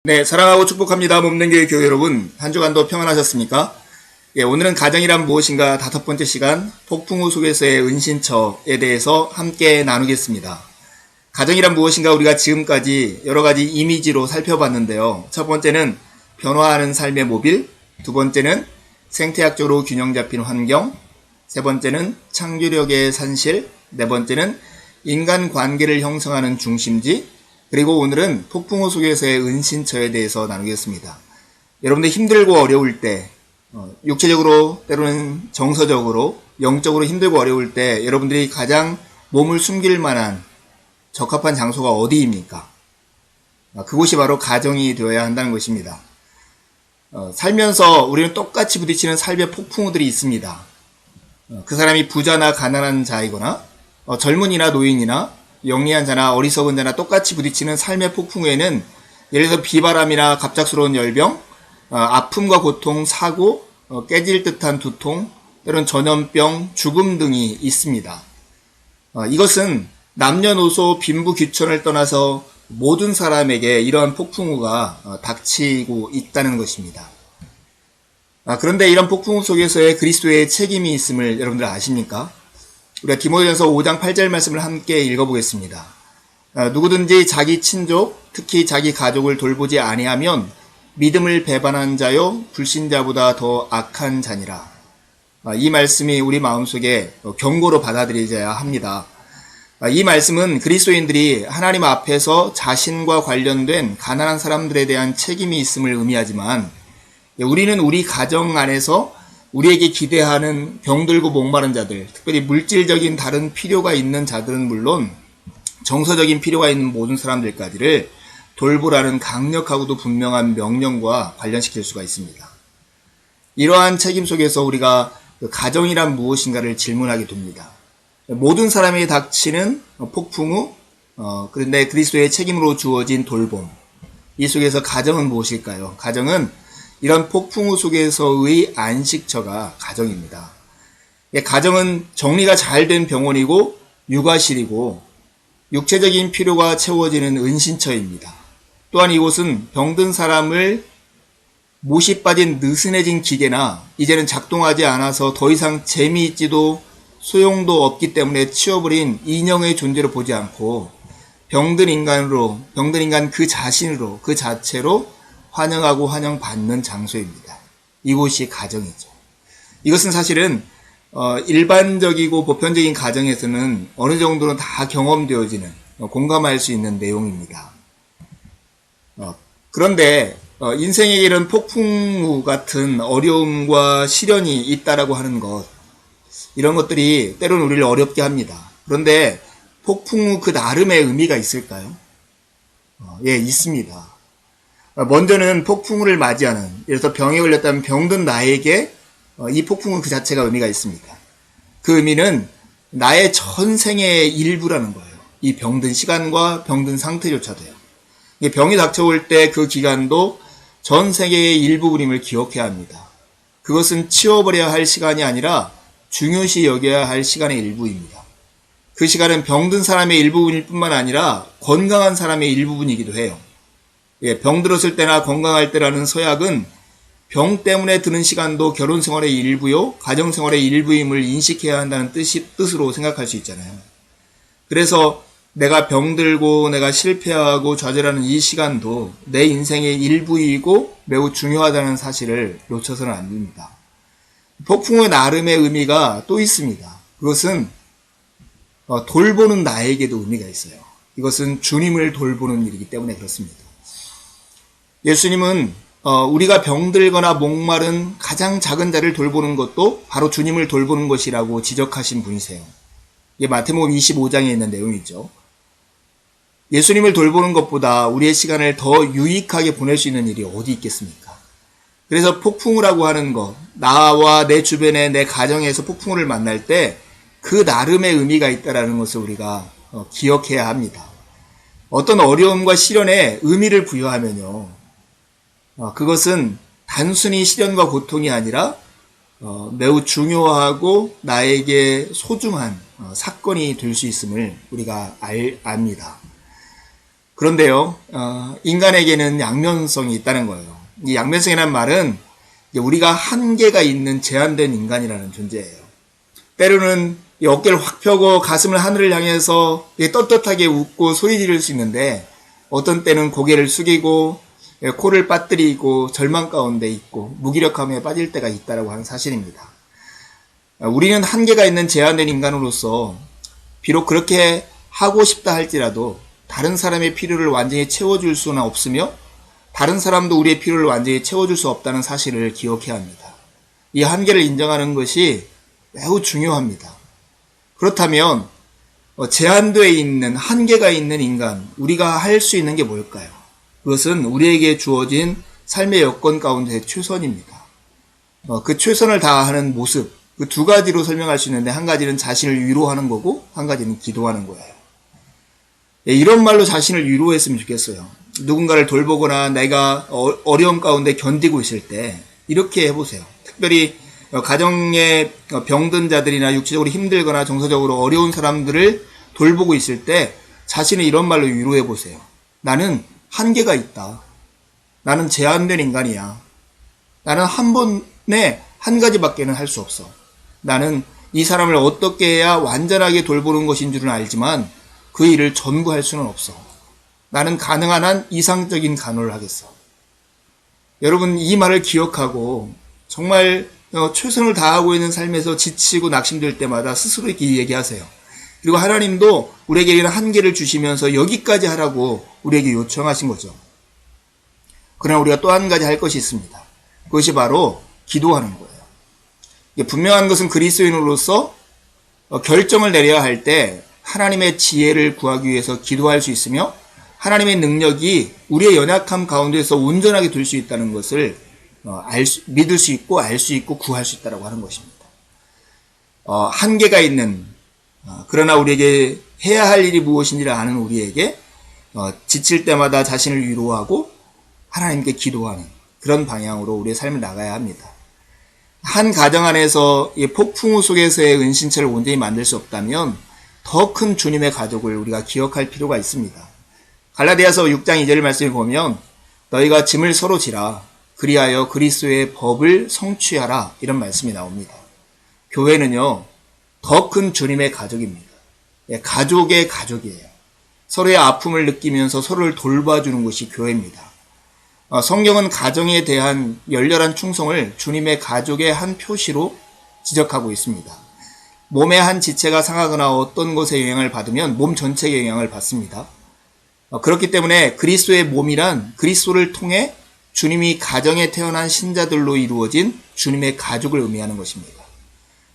네, 사랑하고 축복합니다. 몸된교회 교회 여러분, 한 주간도 평안하셨습니까? 예, 오늘은 가정이란 무엇인가 5번째 시간 폭풍 후 속에서의 은신처에 대해서 함께 나누겠습니다. 가정이란 무엇인가 우리가 지금까지 여러 가지 이미지로 살펴봤는데요. 첫 번째는 변화하는 삶의 모빌, 두 번째는 생태학적으로 균형 잡힌 환경, 세 번째는 창조력의 산실, 네 번째는 인간 관계를 형성하는 중심지, 그리고 오늘은 폭풍 후 속에서의 은신처에 대해서 나누겠습니다. 여러분들 힘들고 어려울 때, 육체적으로 때로는 정서적으로 영적으로 힘들고 어려울 때 여러분들이 가장 몸을 숨길 만한 적합한 장소가 어디입니까? 그곳이 바로 가정이 되어야 한다는 것입니다. 살면서 우리는 똑같이 부딪히는 삶의 폭풍우들이 있습니다. 그 사람이 부자나 가난한 자이거나 젊은이나 노인이나 영리한 자나 어리석은 자나 똑같이 부딪히는 삶의 폭풍우에는 예를 들어 비바람이나 갑작스러운 열병, 아픔과 고통, 사고, 깨질 듯한 두통, 때론 전염병, 죽음 등이 있습니다. 이것은 남녀노소 빈부귀천을 떠나서 모든 사람에게 이러한 폭풍우가 닥치고 있다는 것입니다. 그런데 이런 폭풍우 속에서의 그리스도의 책임이 있음을 여러분들 아십니까? 우리가 디모데전서 5장 8절 말씀을 함께 읽어보겠습니다. 누구든지 자기 친족, 특히 자기 가족을 돌보지 아니하면 믿음을 배반한 자요 불신자보다 더 악한 자니라. 이 말씀이 우리 마음속에 경고로 받아들여져야 합니다. 이 말씀은 그리스도인들이 하나님 앞에서 자신과 관련된 가난한 사람들에 대한 책임이 있음을 의미하지만 우리는 우리 가정 안에서 우리에게 기대하는 병들고 목마른 자들, 특별히 물질적인 다른 필요가 있는 자들은 물론 정서적인 필요가 있는 모든 사람들까지를 돌보라는 강력하고도 분명한 명령과 관련시킬 수가 있습니다. 이러한 책임 속에서 우리가 가정이란 무엇인가를 질문하게 됩니다. 모든 사람에게 닥치는 폭풍우, 그런데 그리스도의 책임으로 주어진 돌봄, 이 속에서 가정은 무엇일까요? 가정은 이런 폭풍우 속에서의 안식처가 가정입니다. 가정은 정리가 잘 된 병원이고 육아실이고 육체적인 필요가 채워지는 은신처입니다. 또한 이곳은 병든 사람을 못이 빠진 느슨해진 기계나 이제는 작동하지 않아서 더 이상 재미있지도 소용도 없기 때문에 치워버린 인형의 존재로 보지 않고 병든 인간 그 자신으로, 그 자체로 환영하고 환영받는 장소입니다. 이곳이 가정이죠. 이것은 사실은 일반적이고 보편적인 가정에서는 어느 정도는 다 경험되어지는, 공감할 수 있는 내용입니다. 그런데 인생에 이런 폭풍우 같은 어려움과 시련이 있다라고 하는 것, 이런 것들이 때로는 우리를 어렵게 합니다. 그런데 폭풍우 그 나름의 의미가 있을까요? 예, 있습니다. 먼저는 폭풍우를 맞이하는, 예를 들어서 병에 걸렸다면 병든 나에게 이 폭풍우 그 자체가 의미가 있습니다. 그 의미는 나의 전생의 일부라는 거예요. 이 병든 시간과 병든 상태조차도요. 병이 닥쳐올 때 그 기간도 전 세계의 일부분임을 기억해야 합니다. 그것은 치워버려야 할 시간이 아니라 중요시 여겨야 할 시간의 일부입니다. 그 시간은 병든 사람의 일부분일 뿐만 아니라 건강한 사람의 일부분이기도 해요. 병들었을 때나 건강할 때라는 서약은 병 때문에 드는 시간도 결혼 생활의 일부요, 가정 생활의 일부임을 인식해야 한다는 뜻으로 생각할 수 있잖아요. 그래서 내가 병들고 내가 실패하고 좌절하는 이 시간도 내 인생의 일부이고 매우 중요하다는 사실을 놓쳐서는 안 됩니다. 폭풍의 나름의 의미가 또 있습니다. 그것은 돌보는 나에게도 의미가 있어요. 이것은 주님을 돌보는 일이기 때문에 그렇습니다. 예수님은 우리가 병들거나 목마른 가장 작은 자를 돌보는 것도 바로 주님을 돌보는 것이라고 지적하신 분이세요. 이게 마태복음 25장에 있는 내용이죠. 예수님을 돌보는 것보다 우리의 시간을 더 유익하게 보낼 수 있는 일이 어디 있겠습니까? 그래서 폭풍우라고 하는 것, 나와 내 주변에 내 가정에서 폭풍우를 만날 때 그 나름의 의미가 있다는 것을 우리가 기억해야 합니다. 어떤 어려움과 시련에 의미를 부여하면요, 그것은 단순히 시련과 고통이 아니라 매우 중요하고 나에게 소중한 사건이 될 수 있음을 우리가 압니다. 그런데요, 인간에게는 양면성이 있다는 거예요. 이 양면성이라는 말은 우리가 한계가 있는 제한된 인간이라는 존재예요. 때로는 이 어깨를 확 펴고 가슴을 하늘을 향해서 떳떳하게 웃고 소리 지를 수 있는데, 어떤 때는 고개를 숙이고 코를 빠뜨리고 절망 가운데 있고 무기력함에 빠질 때가 있다고 하는 사실입니다. 우리는 한계가 있는 제한된 인간으로서 비록 그렇게 하고 싶다 할지라도 다른 사람의 필요를 완전히 채워줄 수는 없으며, 다른 사람도 우리의 필요를 완전히 채워줄 수 없다는 사실을 기억해야 합니다. 이 한계를 인정하는 것이 매우 중요합니다. 그렇다면 제한되어 있는, 한계가 있는 인간, 우리가 할 수 있는 게 뭘까요? 그것은 우리에게 주어진 삶의 여건 가운데 최선입니다. 그 최선을 다하는 모습, 그 두 가지로 설명할 수 있는데, 한 가지는 자신을 위로하는 거고 한 가지는 기도하는 거예요. 이런 말로 자신을 위로했으면 좋겠어요. 누군가를 돌보거나 내가 어려움 가운데 견디고 있을 때 이렇게 해보세요. 특별히 가정에 병든 자들이나 육체적으로 힘들거나 정서적으로 어려운 사람들을 돌보고 있을 때 자신을 이런 말로 위로해보세요. 나는 한계가 있다. 나는 제한된 인간이야. 나는 한 번에 한 가지밖에는 할 수 없어. 나는 이 사람을 어떻게 해야 완전하게 돌보는 것인 줄은 알지만 그 일을 전부 할 수는 없어. 나는 가능한 한 이상적인 간호를 하겠어. 여러분, 이 말을 기억하고 정말 최선을 다하고 있는 삶에서 지치고 낙심될 때마다 스스로 이렇게 얘기하세요. 그리고 하나님도 우리에게 한계를 주시면서 여기까지 하라고 우리에게 요청하신 거죠. 그러나 우리가 또 한 가지 할 것이 있습니다. 그것이 바로 기도하는 거예요. 분명한 것은 그리스도인으로서 결정을 내려야 할 때 하나님의 지혜를 구하기 위해서 기도할 수 있으며, 하나님의 능력이 우리의 연약함 가운데서 온전하게 될 수 있다는 것을 믿을 수 있고 알 수 있고 구할 수 있다고 하는 것입니다. 한계가 있는, 그러나 우리에게 해야 할 일이 무엇인지를 아는 우리에게 지칠 때마다 자신을 위로하고 하나님께 기도하는 그런 방향으로 우리의 삶을 나가야 합니다. 한 가정 안에서 이 폭풍우 속에서의 은신처를 온전히 만들 수 없다면 더 큰 주님의 가족을 우리가 기억할 필요가 있습니다. 갈라디아서 6장 2절 말씀을 보면 너희가 짐을 서로 지라 그리하여 그리스도의 법을 성취하라, 이런 말씀이 나옵니다. 교회는요, 더 큰 주님의 가족입니다. 가족의 가족이에요. 서로의 아픔을 느끼면서 서로를 돌봐주는 것이 교회입니다. 성경은 가정에 대한 열렬한 충성을 주님의 가족의 한 표시로 지적하고 있습니다. 몸의 한 지체가 상하거나 어떤 것에 영향을 받으면 몸 전체에 영향을 받습니다. 그렇기 때문에 그리스도의 몸이란 그리스도를 통해 주님이 가정에 태어난 신자들로 이루어진 주님의 가족을 의미하는 것입니다.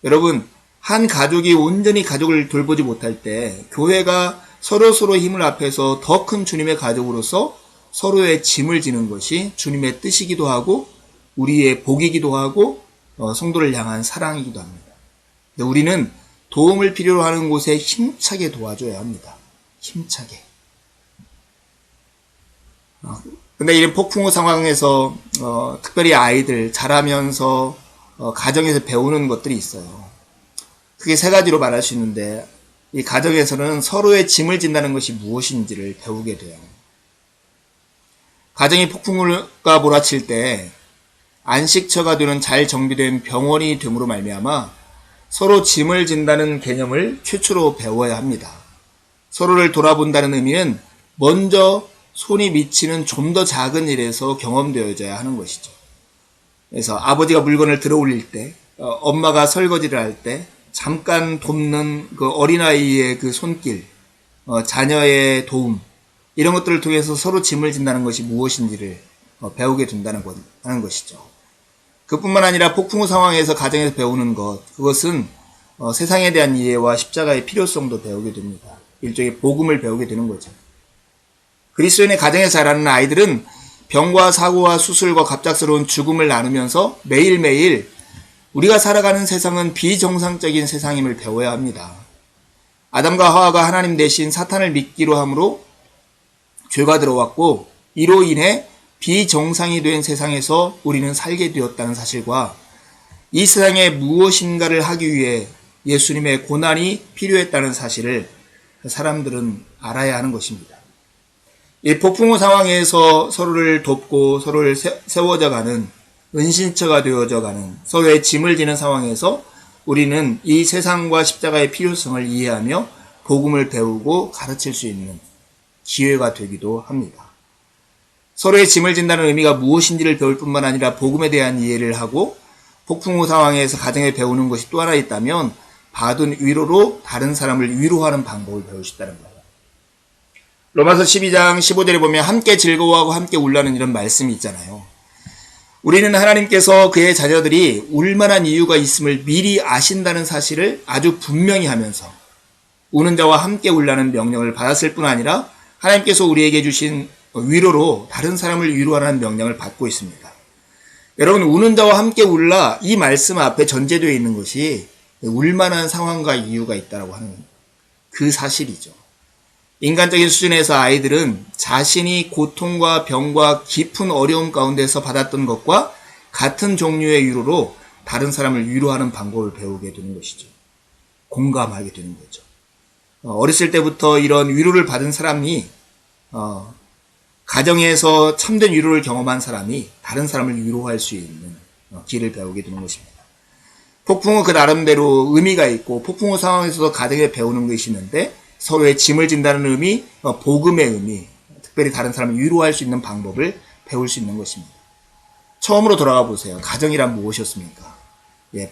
여러분, 한 가족이 온전히 가족을 돌보지 못할 때 교회가 서로 힘을 합해서 더 큰 주님의 가족으로서 서로의 짐을 지는 것이 주님의 뜻이기도 하고 우리의 복이기도 하고 성도를 향한 사랑이기도 합니다. 우리는 도움을 필요로 하는 곳에 힘차게 도와줘야 합니다. 힘차게. 근데 이런 폭풍우 상황에서 특별히 아이들 자라면서 가정에서 배우는 것들이 있어요. 크게 세 가지로 말할 수 있는데, 이 가정에서는 서로의 짐을 진다는 것이 무엇인지를 배우게 돼요. 가정이 폭풍우가 몰아칠 때 안식처가 되는 잘 정비된 병원이 됨으로 말미암아 서로 짐을 진다는 개념을 최초로 배워야 합니다. 서로를 돌아본다는 의미는 먼저 손이 미치는 좀 더 작은 일에서 경험되어져야 하는 것이죠. 그래서 아버지가 물건을 들어 올릴 때, 엄마가 설거지를 할 때 잠깐 돕는 그 어린아이의 그 손길, 자녀의 도움, 이런 것들을 통해서 서로 짐을 진다는 것이 무엇인지를 배우게 된다는 하는 것이죠. 그뿐만 아니라 폭풍우 상황에서 가정에서 배우는 것, 그것은 세상에 대한 이해와 십자가의 필요성도 배우게 됩니다. 일종의 복음을 배우게 되는 거죠. 그리스도인의 가정에서 자라는 아이들은 병과 사고와 수술과 갑작스러운 죽음을 나누면서 매일매일 우리가 살아가는 세상은 비정상적인 세상임을 배워야 합니다. 아담과 하와가 하나님 대신 사탄을 믿기로 함으로 죄가 들어왔고, 이로 인해 비정상이 된 세상에서 우리는 살게 되었다는 사실과 이 세상에 무엇인가를 하기 위해 예수님의 고난이 필요했다는 사실을 사람들은 알아야 하는 것입니다. 이 폭풍우 상황에서 서로를 돕고 서로를 세워져 가는 은신처가 되어져 가는 서로의 짐을 지는 상황에서 우리는 이 세상과 십자가의 필요성을 이해하며 복음을 배우고 가르칠 수 있는 기회가 되기도 합니다. 서로의 짐을 진다는 의미가 무엇인지를 배울 뿐만 아니라 복음에 대한 이해를 하고 폭풍우 상황에서 가정에 배우는 것이 또 하나 있다면 받은 위로로 다른 사람을 위로하는 방법을 배울 수 있다는 거예요. 로마서 12장 15절에 보면 함께 즐거워하고 함께 울라는 이런 말씀이 있잖아요. 우리는 하나님께서 그의 자녀들이 울만한 이유가 있음을 미리 아신다는 사실을 아주 분명히 하면서 우는 자와 함께 울라는 명령을 받았을 뿐 아니라 하나님께서 우리에게 주신 위로로 다른 사람을 위로하라는 명령을 받고 있습니다. 여러분, 우는 자와 함께 울라, 이 말씀 앞에 전제되어 있는 것이 울만한 상황과 이유가 있다고 하는 그 사실이죠. 인간적인 수준에서 아이들은 자신이 고통과 병과 깊은 어려움 가운데서 받았던 것과 같은 종류의 위로로 다른 사람을 위로하는 방법을 배우게 되는 것이죠. 공감하게 되는 거죠. 어렸을 때부터 이런 위로를 받은 사람이 가정에서 참된 위로를 경험한 사람이 다른 사람을 위로할 수 있는 길을 배우게 되는 것입니다. 폭풍우 그 나름대로 의미가 있고 폭풍우 상황에서도 가정에 배우는 것이 있는데 서로의 짐을 진다는 의미, 복음의 의미, 특별히 다른 사람을 위로할 수 있는 방법을 배울 수 있는 것입니다. 처음으로 돌아가 보세요. 가정이란 무엇이었습니까?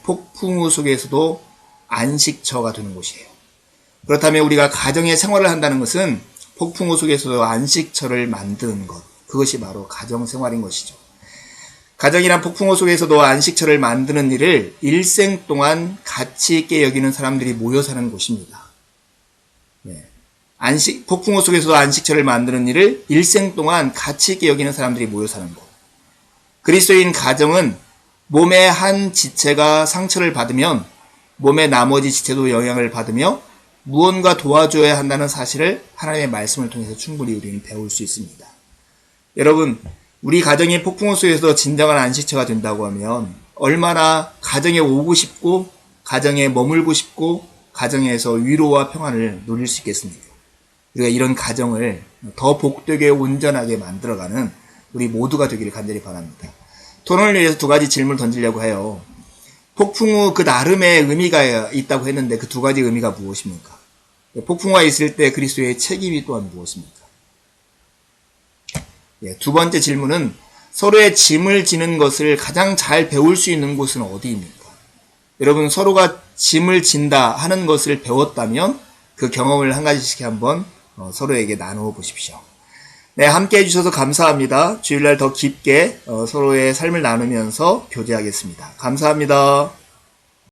폭풍우 속에서도 안식처가 되는 곳이에요. 그렇다면 우리가 가정의 생활을 한다는 것은 폭풍우 속에서도 안식처를 만드는 것, 그것이 바로 가정생활인 것이죠. 가정이란 폭풍우 속에서도 안식처를 만드는 일을 일생 동안 가치 있게 여기는 사람들이 모여 사는 곳입니다. 폭풍우 속에서도 안식처를 만드는 일을 일생 동안 가치 있게 여기는 사람들이 모여 사는 곳. 그리스도인 가정은 몸의 한 지체가 상처를 받으면 몸의 나머지 지체도 영향을 받으며 무언가 도와줘야 한다는 사실을 하나님의 말씀을 통해서 충분히 우리는 배울 수 있습니다. 여러분, 우리 가정이 폭풍우 속에서 진정한 안식처가 된다고 하면 얼마나 가정에 오고 싶고 가정에 머물고 싶고 가정에서 위로와 평안을 누릴 수 있겠습니까? 우리가 이런 가정을 더 복되게 온전하게 만들어가는 우리 모두가 되기를 간절히 바랍니다. 토론을 위해서 두 가지 질문을 던지려고 해요. 폭풍우 그 나름의 의미가 있다고 했는데 그 두 가지 의미가 무엇입니까? 폭풍우가 있을 때 그리스도의 책임이 또한 무엇입니까? 두 번째 질문은 서로의 짐을 지는 것을 가장 잘 배울 수 있는 곳은 어디입니까? 여러분, 서로가 짐을 진다 하는 것을 배웠다면 그 경험을 한 가지씩 한번 서로에게 나누어 보십시오. 네, 함께 해주셔서 감사합니다. 주일날 더 깊게 서로의 삶을 나누면서 교제하겠습니다. 감사합니다.